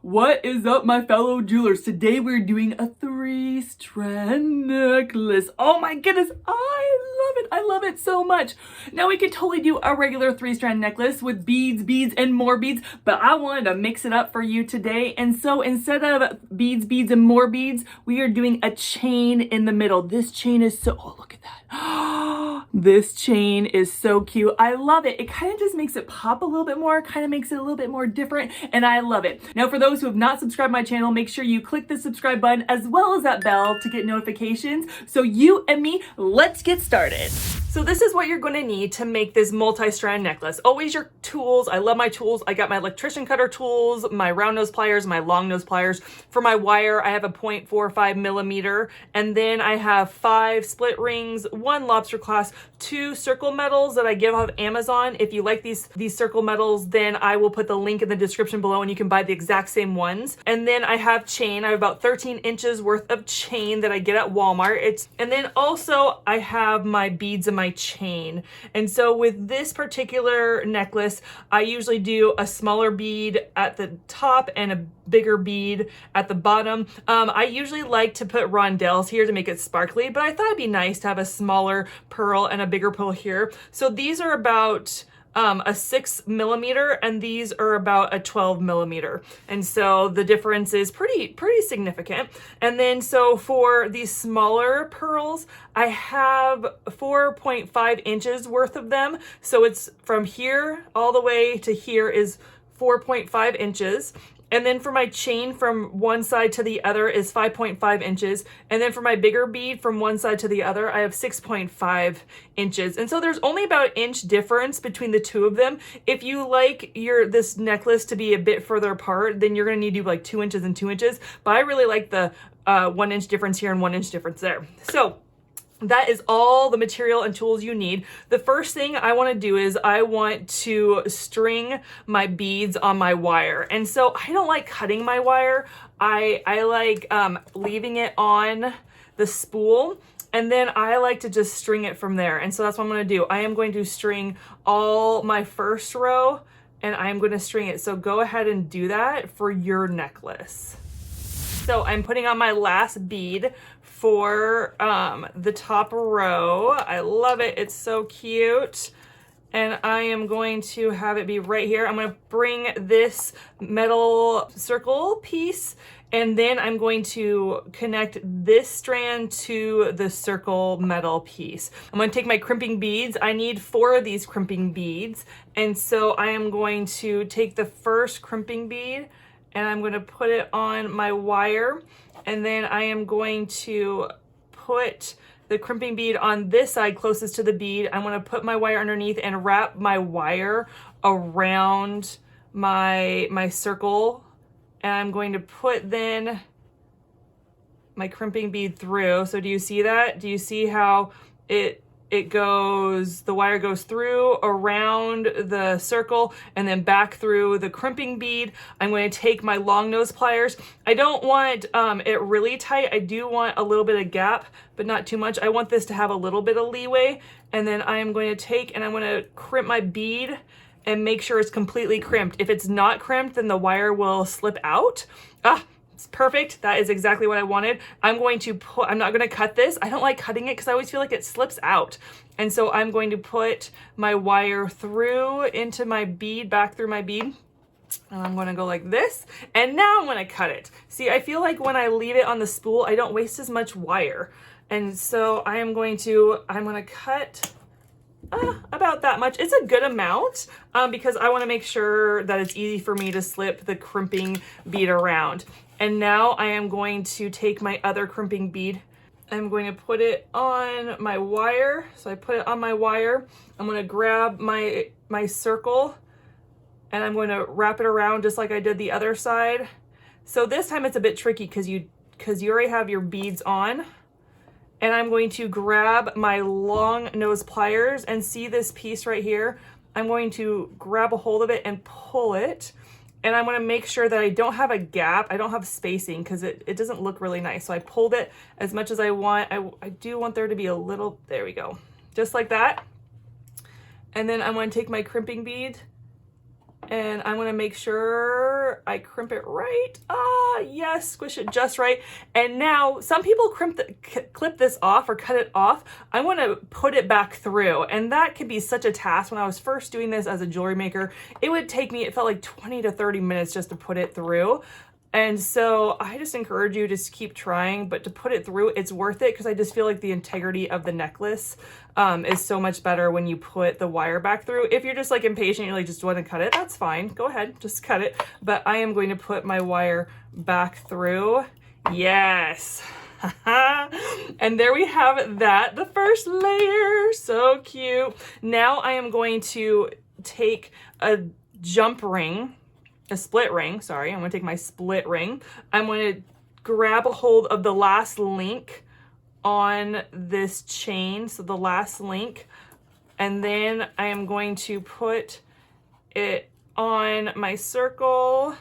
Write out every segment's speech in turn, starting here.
What is up, my fellow jewelers? Today we're doing a 3-strand necklace. Oh my goodness, I love it. I love it so much. Now we could totally do a regular 3-strand necklace with beads, and more beads, but I wanted to mix it up for you today. And so instead of beads, and more beads, we are doing a chain in the middle. This chain is so, oh, look at that. This chain is so cute. I love it. It kind of just makes it pop a little bit more, kind of makes it a little bit more different, and I love it. Now, for those who have not subscribed to my channel, make sure you click the subscribe button as well as that bell to get notifications. So you and me, let's get started. So this is what you're going to need to make this multi-strand necklace. Always your tools. I love my tools. I got my electrician cutter tools, my round nose pliers, my long nose pliers. For my wire, I have a 0.45 millimeter, and then I have 5 split rings, 1 lobster clasp, 2 circle metals that I get off Amazon. If you like these circle metals, then I will put the link in the description below and you can buy the exact same ones. And then I have chain. I have about 13 inches worth of chain that I get at Walmart. And then also I have my beads and my chain. And so with this particular necklace, I usually do a smaller bead at the top and a bigger bead at the bottom. I usually like to put rondelles here to make it sparkly, but I thought it'd be nice to have a smaller pearl and a bigger pearl here. So these are about a 6 millimeter and these are about a 12 millimeter. And so the difference is pretty significant. And then so for these smaller pearls, I have 4.5 inches worth of them. So it's from here all the way to here is 4.5 inches. And then for my chain from one side to the other is 5.5 inches. And then for my bigger bead from one side to the other, I have 6.5 inches. And so there's only about an inch difference between the two of them. If you like this necklace to be a bit further apart, then you're gonna need to do like 2 inches and 2 inches. But I really like the 1 inch difference here and 1 inch difference there. So that is all the material and tools you need. The first thing I want to do is I want to string my beads on my wire. And so I don't like cutting my wire. I like leaving it on the spool, and then I like to just string it from there. And so that's what I'm going to do. I am going to string all my first row and I'm going to string it. So go ahead and do that for your necklace. So I'm putting on my last bead for the top row. I love it. It's so cute. And I am going to have it be right here. I'm going to bring this metal circle piece and then I'm going to connect this strand to the circle metal piece. I'm going to take my crimping beads. I need 4 of these crimping beads. And so I am going to take the first crimping bead and I'm going to put it on my wire, and then I am going to put the crimping bead on this side closest to the bead. I'm going to put my wire underneath and wrap my wire around my circle, and I'm going to put then my crimping bead through. So do you see that? Do you see how it goes, the wire goes through around the circle and then back through the crimping bead. I'm going to take my long nose pliers. I don't want it really tight. I do want a little bit of gap, but not too much. I want this to have a little bit of leeway. And then I am going to take and I'm going to crimp my bead and make sure it's completely crimped. If it's not crimped, then the wire will slip out. It's perfect. That is exactly what I wanted. I'm not going to cut this. I don't like cutting it because I always feel like it slips out. And so I'm going to put my wire through into my bead, back through my bead. And I'm going to go like this. And now I'm going to cut it. See, I feel like when I leave it on the spool, I don't waste as much wire. And so I'm going to cut about that much. It's a good amount because I want to make sure that it's easy for me to slip the crimping bead around. And now I am going to take my other crimping bead. I'm going to put it on my wire. So I put it on my wire. I'm going to grab my circle and I'm going to wrap it around just like I did the other side. So this time it's a bit tricky because you already have your beads on. And I'm going to grab my long nose pliers and see this piece right here. I'm going to grab a hold of it and pull it. And I'm going to make sure that I don't have a gap. I don't have spacing because it doesn't look really nice. So I pulled it as much as I want. I do want there to be a little, there we go. Just like that. And then I'm going to take my crimping bead And I'm gonna make sure I crimp it right. Ah, yes, squish it just right. And now some people clip this off or cut it off. I wanna put it back through. And that could be such a task. When I was first doing this as a jewelry maker, it would take me, it felt like 20 to 30 minutes just to put it through. And so I just encourage you to just keep trying, but to put it through, it's worth it because I just feel like the integrity of the necklace is so much better when you put the wire back through. If you're just like impatient, you're like, just want to cut it, that's fine. Go ahead, just cut it. But I am going to put my wire back through. Yes. And there we have that, the first layer. So cute. Now I am going to take a jump ring, a split ring, sorry. I'm gonna take my split ring. I'm gonna grab a hold of the last link on this chain, so the last link, and then I am going to put it on my circle.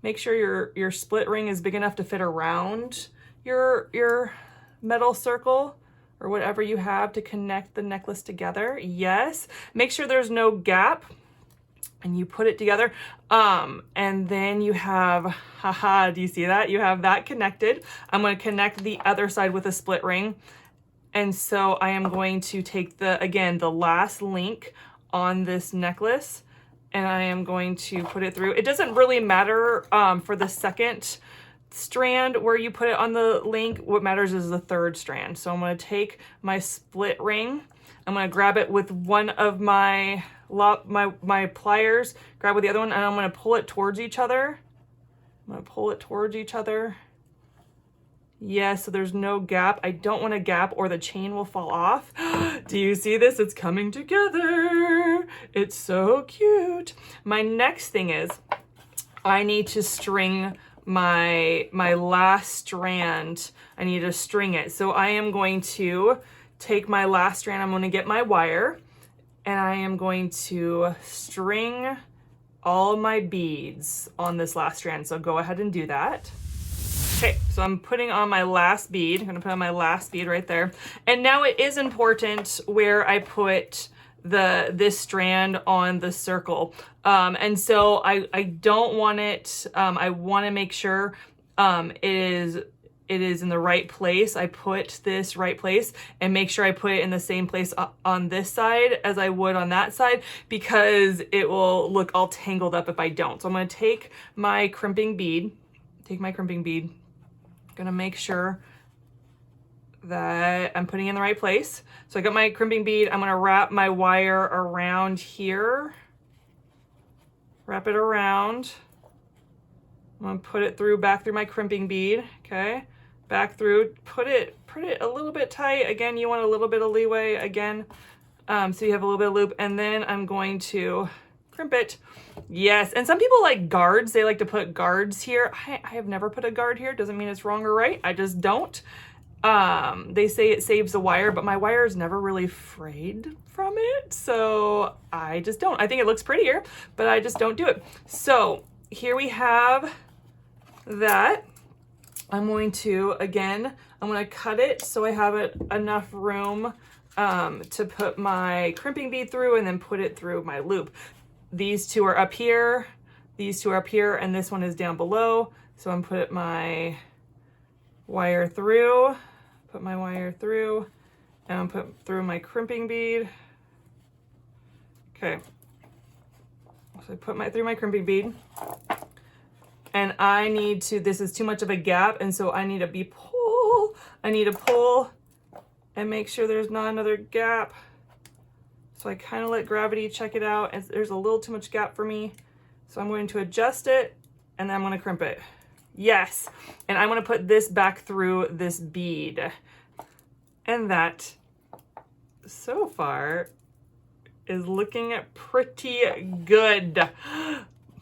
Make sure your split ring is big enough to fit around your metal circle or whatever you have to connect the necklace together. Yes, make sure there's no gap. And you put it together, and then you have, haha, do you see that? You have that connected. I'm gonna connect the other side with a split ring. And so I am going to take again, the last link on this necklace, and I am going to put it through. It doesn't really matter for the second strand where you put it on the link. What matters is the third strand. So I'm gonna take my split ring, I'm gonna grab it with one of my pliers, grab with the other one, and I'm gonna pull it towards each other. I'm gonna pull it towards each other. Yes, so there's no gap. I don't want a gap or the chain will fall off. Do you see this? It's coming together. It's so cute. My next thing is I need to string my last strand. I need to string it. So I am going to take my last strand, I'm gonna get my wire, and I am going to string all my beads on this last strand. So go ahead and do that. Okay, so I'm putting on my last bead. I'm gonna put on my last bead right there. And now it is important where I put this strand on the circle. And so I don't want it, I wanna make sure it is in the right place. I put this right place and make sure I put it in the same place on this side as I would on that side, because it will look all tangled up if I don't. So I'm gonna take my crimping bead, gonna make sure that I'm putting it in the right place. So I got my crimping bead, I'm gonna wrap my wire around here, wrap it around. I'm gonna put it back through my crimping bead, okay? Back through, put it a little bit tight. Again, you want a little bit of leeway again, so you have a little bit of loop, and then I'm going to crimp it. Yes, and some people like guards. They like to put guards here. I have never put a guard here. Doesn't mean it's wrong or right. I just don't. They say it saves the wire, but my wire is never really frayed from it, so I just don't. I think it looks prettier, but I just don't do it. So here we have that. I'm going to, again, I'm going to cut it so I have enough room to put my crimping bead through and then put it through my loop. These two are up here, these two are up here, and this one is down below. So I'm put my wire through, and I'm put through my crimping bead. Okay, so I put through my crimping bead. And I need to, this is too much of a gap, and so I need to pull and make sure there's not another gap. So I kind of let gravity check it out, and there's a little too much gap for me. So I'm going to adjust it, and then I'm gonna crimp it. Yes, and I'm gonna put this back through this bead. And that, so far, is looking pretty good.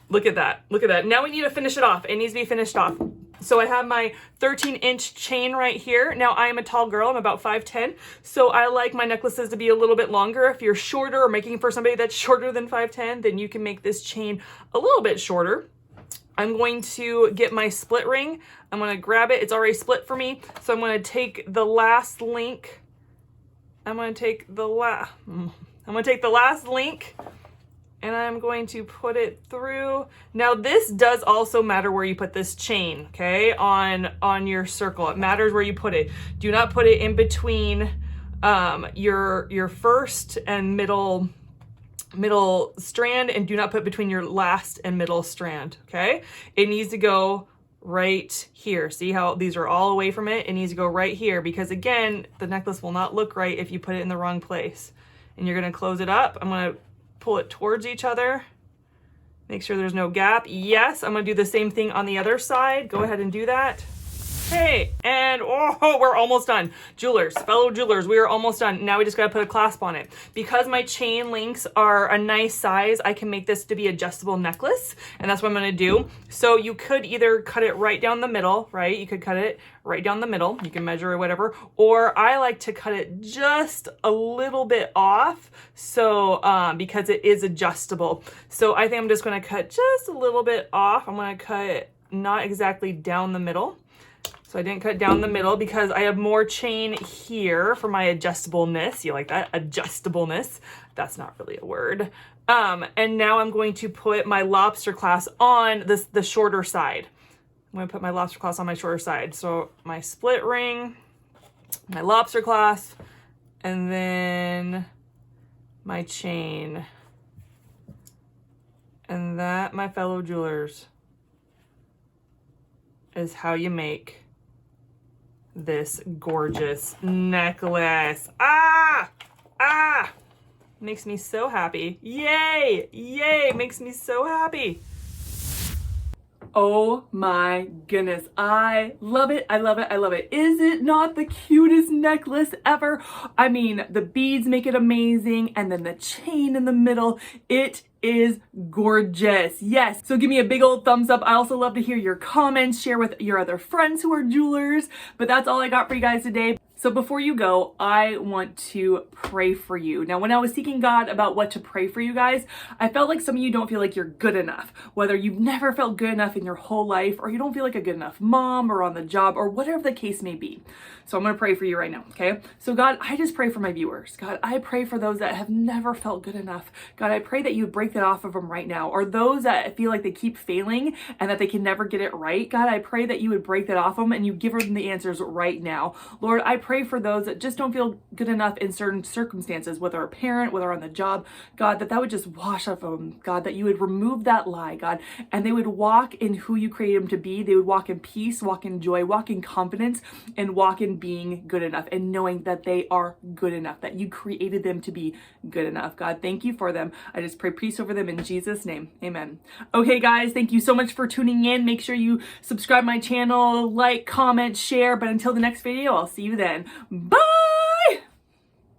Look at that, look at that. Now we need to finish it off. It needs to be finished off. So I have my 13-inch chain right here. Now I am a tall girl, I'm about 5'10", so I like my necklaces to be a little bit longer. If you're shorter or making for somebody that's shorter than 5'10", then you can make this chain a little bit shorter. I'm going to get my split ring. I'm gonna grab it, it's already split for me. So I'm gonna take the last link. I'm gonna take the last link and I'm going to put it through. Now this does also matter where you put this chain, okay, on your circle. It matters where you put it. Do not put it in between your first and middle strand, and do not put between your last and middle strand, okay? It needs to go right here. See how these are all away from it? It needs to go right here, because again, the necklace will not look right if you put it in the wrong place. And you're gonna close it up. I'm gonna pull it towards each other. Make sure there's no gap. Yes, I'm gonna do the same thing on the other side. Go ahead and do that. Okay, and oh, we're almost done. Jewelers, fellow jewelers, we are almost done. Now we just gotta put a clasp on it. Because my chain links are a nice size, I can make this to be adjustable necklace, and that's what I'm gonna do. So you could either cut it right down the middle, right? You could cut it right down the middle. You can measure or whatever, or I like to cut it just a little bit off, so because it is adjustable. So I think I'm just gonna cut just a little bit off. I'm gonna cut it not exactly down the middle. So I didn't cut down the middle because I have more chain here for my adjustableness. You like that? Adjustableness. That's not really a word. And now I'm going to put my lobster clasp on the shorter side. I'm going to put my lobster clasp on my shorter side. So my split ring, my lobster clasp, and then my chain. And that, my fellow jewelers, is how you make this gorgeous necklace. Makes me so happy. Yay, yay, makes me so happy. Oh my goodness, I love it, I love it, I love it. Is it not the cutest necklace ever? I mean, the beads make it amazing, and then the chain in the middle, it is gorgeous. Yes, so give me a big old thumbs up. I also love to hear your comments, share with your other friends who are jewelers, but that's all I got for you guys today. So before you go, I want to pray for you. Now, when I was seeking God about what to pray for you guys, I felt like some of you don't feel like you're good enough. Whether you've never felt good enough in your whole life, or you don't feel like a good enough mom or on the job, or whatever the case may be. So I'm gonna pray for you right now, okay? So God, I just pray for my viewers. God, I pray for those that have never felt good enough. God, I pray that you break that off of them right now. Or those that feel like they keep failing and that they can never get it right. God, I pray that you would break that off them and you give them the answers right now. Lord, I pray for those that just don't feel good enough in certain circumstances, whether a parent, whether on the job, God, that would just wash off of them. God, that you would remove that lie, God, and they would walk in who you created them to be. They would walk in peace, walk in joy, walk in confidence, and walk in being good enough and knowing that they are good enough, that you created them to be good enough. God, thank you for them. I just pray peace over them in Jesus' name. Amen. Okay, guys, thank you so much for tuning in. Make sure you subscribe my channel, like, comment, share, but until the next video, I'll see you then. Bye!